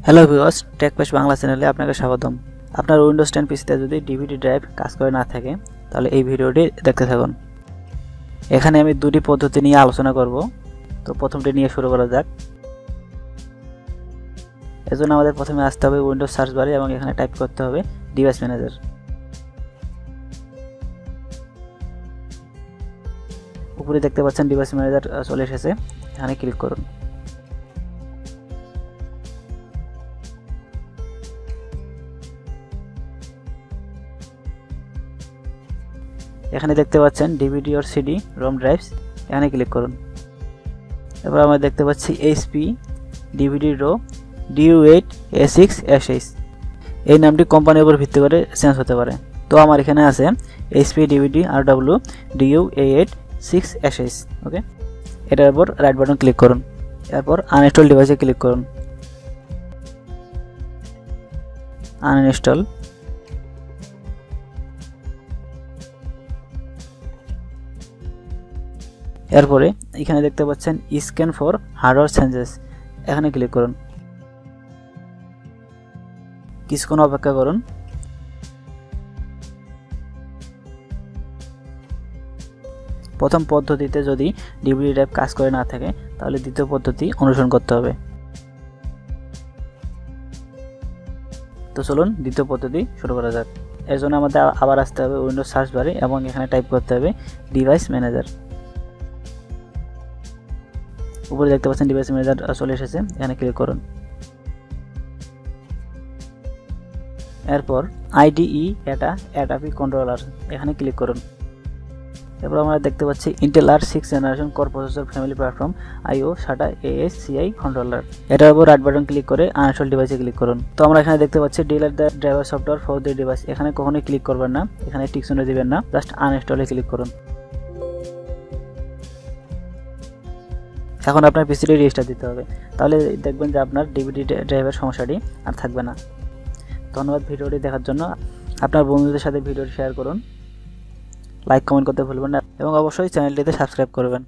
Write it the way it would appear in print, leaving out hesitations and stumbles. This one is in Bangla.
হ্যালো ভিউয়ার্স, টেকপেশ বাংলা চ্যানেলে আপনাকে স্বাগতম। আপনার উইন্ডোজ 10 পিসিতে যদি ডিভিডি ড্রাইভ কাজ করে না থাকে তাহলে এই ভিডিওটি দেখতে থাকুন। এখানে আমি দুটি পদ্ধতি নিয়ে আলোচনা করব। তো প্রথমটি নিয়ে শুরু করা যাক। এজন্য আমাদের প্রথমে আসতে হবে উইন্ডোজ সার্চ বারে এবং এখানে টাইপ করতে হবে ডিভাইস ম্যানেজার। উপরে দেখতে পাচ্ছেন ডিভাইস ম্যানেজার চলে এসেছে, এখানে ক্লিক করুন। এখানে দেখতে পাচ্ছেন DVD or CD ROM drives, এখানে ক্লিক করুন। এরপর আমরা দেখতে পাচ্ছি HP DVD rho DU8 A6 S6। এই নামটি কোম্পানির উপর ভিত্তি করে চেঞ্জ হতে পারে। তো আমার এখানে আছে HP DVD RW DU8 6 S6। ওকে, এটার উপর রাইট বাটন ক্লিক করুন। এরপর আনইনস্টল ডিভাইসে ক্লিক করুন। আনইনস্টল। এরপরে এখানে দেখতে পাচ্ছেন স্ক্যান ফর হার্ডওয়্যার চেঞ্জেস, এখানে ক্লিক করুন। কিছুক্ষণ অপেক্ষা করুন। প্রথম পদ্ধতিতে যদি ডিভিডি ড্রাইভ কাজ করে না থাকে তাহলে দ্বিতীয় পদ্ধতি অনুসরণ করতে হবে। তো চলুন দ্বিতীয় পদ্ধতি শুরু করা যাক। এর জন্য আমাদের আবার আসতে হবে উইন্ডোজ সার্চ বারে এবং এখানে টাইপ করতে হবে ডিভাইস ম্যানেজার। উপরে দেখতে পাচ্ছেন ডিভাইস ম্যানেজার চলে এসেছে, এখানে ক্লিক করুন। এরপর IDE API কন্ট্রোলার, এখানে ক্লিক করুন। এরপর আমরা দেখতে পাচ্ছি Intel R6 generation core processor family platform IO SATA ASCII controller, এটার উপর রাইট বাটন ক্লিক করে আনইনস্টল ডিভাইসে ক্লিক করুন। তো আমরা এখানে দেখতে পাচ্ছি delete the driver software for the device, এখানে কখনোই ক্লিক করবেন না, এখানে টিক চিহ্ন দিবেন না, জাস্ট আনইনস্টলে ক্লিক করুন। এখন আপনার পিসিটি রিস্টার্ট দিতে হবে, তাহলে দেখবেন যে আপনার ডিভিডি ড্রাইভের সমস্যাটি আর থাকবে না। ধন্যবাদ ভিডিওটি দেখার জন্য। আপনার বন্ধুদের সাথে ভিডিওটি শেয়ার করুন, লাইক কমেন্ট করতে ভুলবেন না এবং অবশ্যই চ্যানেলটিতে সাবস্ক্রাইব করবেন।